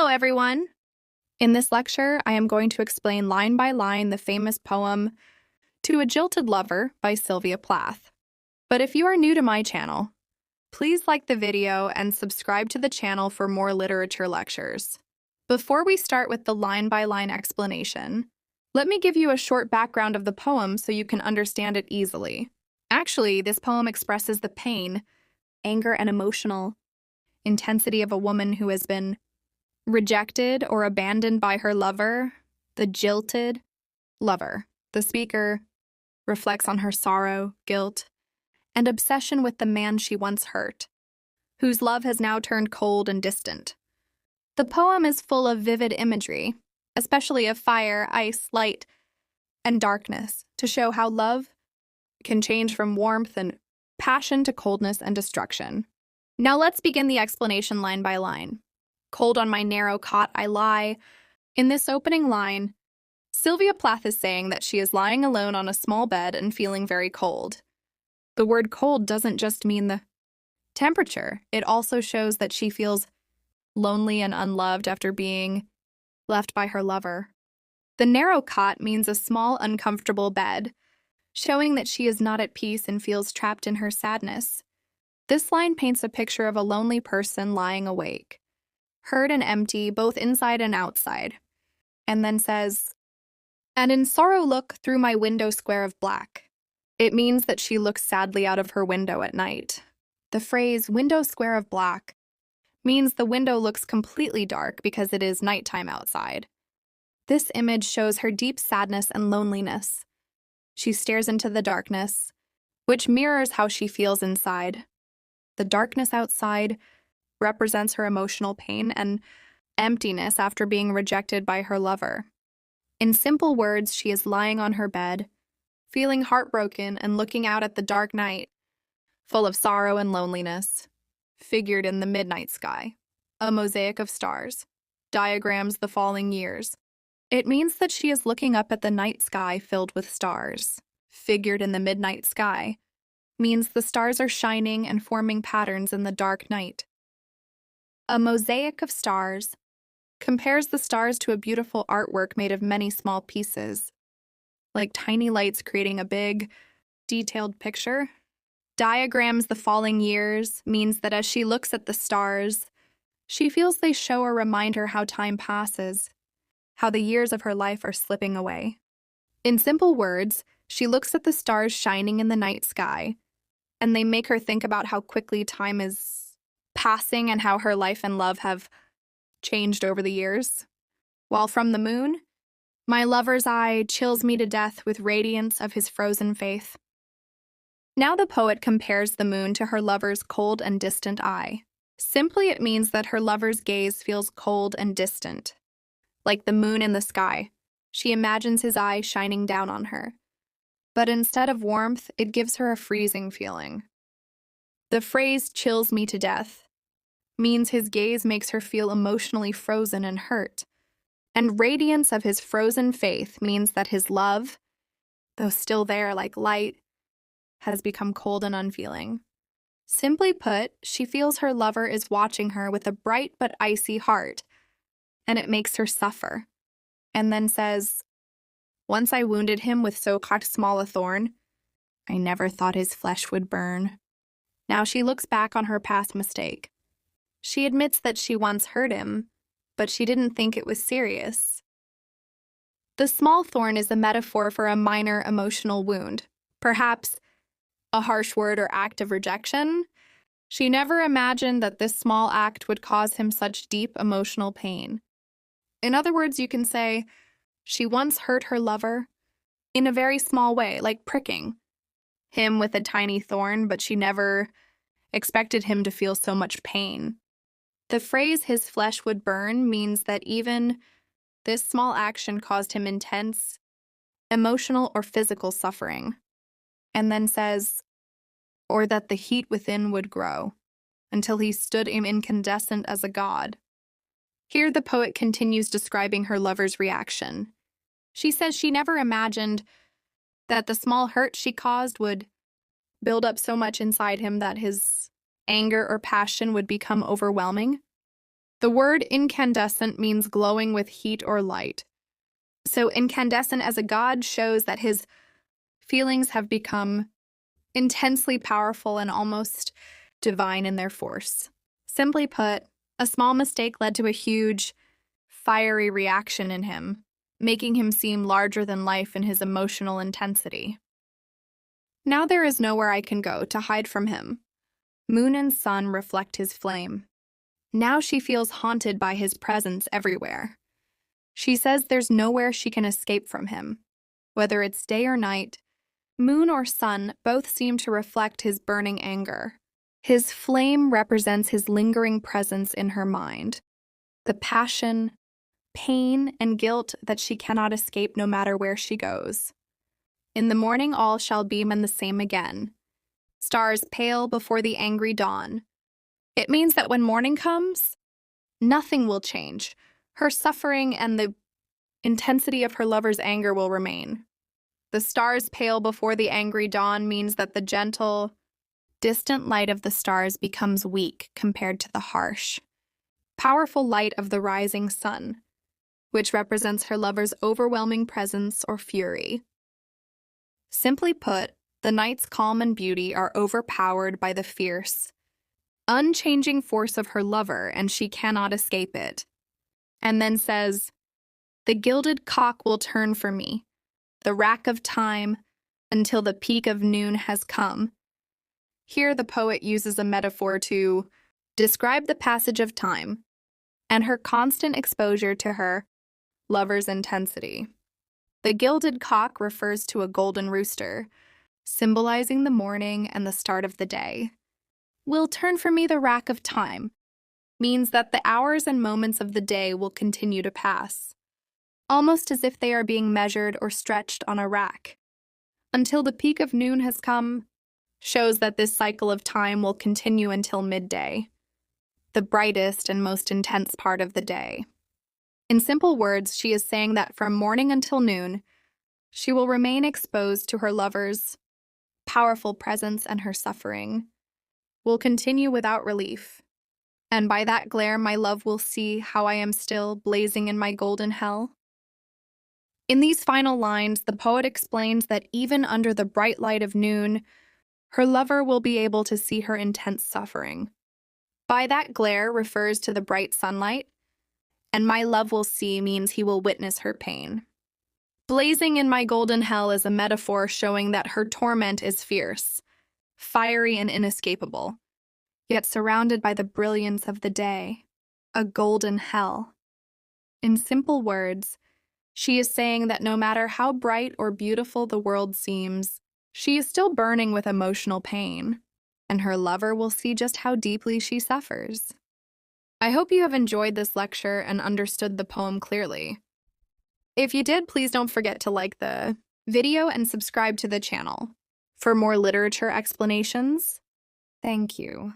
Hello, everyone. In this lecture, I am going to explain line by line the famous poem To a Jilted Lover by Sylvia Plath. But if you are new to my channel, please like the video and subscribe to the channel for more literature lectures. Before we start with the line-by-line explanation, let me give you a short background of the poem so you can understand it easily. Actually, this poem expresses the pain, anger, and emotional intensity of a woman who has been rejected or abandoned by her lover, the jilted lover. The speaker reflects on her sorrow, guilt, and obsession with the man she once hurt, whose love has now turned cold and distant. The poem is full of vivid imagery, especially of fire, ice, light, and darkness, to show how love can change from warmth and passion to coldness and destruction. Now let's begin the explanation line by line. Cold on my narrow cot I lie. In this opening line, Sylvia Plath is saying that she is lying alone on a small bed and feeling very cold. The word cold doesn't just mean the temperature. It also shows that she feels lonely and unloved after being left by her lover. The narrow cot means a small, uncomfortable bed, showing that she is not at peace and feels trapped in her sadness. This line paints a picture of a lonely person lying awake, hurt and empty, both inside and outside, and then says, "And in sorrow look through my window square of black." It means that she looks sadly out of her window at night. The phrase window square of black means the window looks completely dark because it is nighttime outside. This image shows her deep sadness and loneliness. She stares into the darkness, which mirrors how she feels inside. The darkness outside represents her emotional pain and emptiness after being rejected by her lover. In simple words, she is lying on her bed, feeling heartbroken and looking out at the dark night, full of sorrow and loneliness, figured in the midnight sky, a mosaic of stars, diagrams the falling years. It means that she is looking up at the night sky filled with stars. Figured in the midnight sky means the stars are shining and forming patterns in the dark night. A mosaic of stars compares the stars to a beautiful artwork made of many small pieces, like tiny lights creating a big, detailed picture. Diagrams the falling years means that as she looks at the stars, she feels they show or remind her how time passes, how the years of her life are slipping away. In simple words, she looks at the stars shining in the night sky, and they make her think about how quickly time is passing and how her life and love have changed over the years. While from the moon, my lover's eye chills me to death with radiance of his frozen faith. Now the poet compares the moon to her lover's cold and distant eye. Simply it means that her lover's gaze feels cold and distant. Like the moon in the sky, she imagines his eye shining down on her. But instead of warmth, it gives her a freezing feeling. The phrase chills me to death means his gaze makes her feel emotionally frozen and hurt. And radiance of his frozen faith means that his love, though still there like light, has become cold and unfeeling. Simply put, she feels her lover is watching her with a bright but icy heart, and it makes her suffer. And then says, "Once I wounded him with so small a thorn, I never thought his flesh would burn." Now she looks back on her past mistake. She admits that she once hurt him, but she didn't think it was serious. The small thorn is a metaphor for a minor emotional wound, perhaps a harsh word or act of rejection. She never imagined that this small act would cause him such deep emotional pain. In other words, you can say, she once hurt her lover in a very small way, like pricking him with a tiny thorn, but she never expected him to feel so much pain. The phrase "his flesh would burn" means that even this small action caused him intense emotional or physical suffering. And then says, "or that the heat within would grow until he stood incandescent as a god." Here the poet continues describing her lover's reaction. She says she never imagined that the small hurt she caused would build up so much inside him that his anger or passion would become overwhelming. The word incandescent means glowing with heat or light. So incandescent as a god shows that his feelings have become intensely powerful and almost divine in their force. Simply put, a small mistake led to a huge, fiery reaction in him, making him seem larger than life in his emotional intensity. Now there is nowhere I can go to hide from him. Moon and sun reflect his flame. Now she feels haunted by his presence everywhere. She says there's nowhere she can escape from him. Whether it's day or night, moon or sun both seem to reflect his burning anger. His flame represents his lingering presence in her mind, the passion, pain, and guilt that she cannot escape no matter where she goes. In the morning all shall beam and the same again. Stars pale before the angry dawn. It means that when morning comes, nothing will change. Her suffering and the intensity of her lover's anger will remain. The stars pale before the angry dawn means that the gentle, distant light of the stars becomes weak compared to the harsh, powerful light of the rising sun, which represents her lover's overwhelming presence or fury. Simply put, the night's calm and beauty are overpowered by the fierce, unchanging force of her lover, and she cannot escape it. And then says, "The gilded cock will turn for me, the rack of time, until the peak of noon has come." Here the poet uses a metaphor to describe the passage of time and her constant exposure to her lover's intensity. The gilded cock refers to a golden rooster, symbolizing the morning and the start of the day. "Will turn for me the rack of time" means that the hours and moments of the day will continue to pass, almost as if they are being measured or stretched on a rack. "Until the peak of noon has come" shows that this cycle of time will continue until midday, the brightest and most intense part of the day. In simple words, she is saying that from morning until noon, she will remain exposed to her lover's powerful presence, and her suffering will continue without relief. And by that glare, my love will see how I am still blazing in my golden hell. In these final lines, the poet explains that even under the bright light of noon, her lover will be able to see her intense suffering. By that glare refers to the bright sunlight, and my love will see means he will witness her pain. Blazing in my golden hell is a metaphor showing that her torment is fierce, fiery, and inescapable, yet surrounded by the brilliance of the day, a golden hell. In simple words, she is saying that no matter how bright or beautiful the world seems, she is still burning with emotional pain, and her lover will see just how deeply she suffers. I hope you have enjoyed this lecture and understood the poem clearly. If you did, please don't forget to like the video and subscribe to the channel for more literature explanations. Thank you.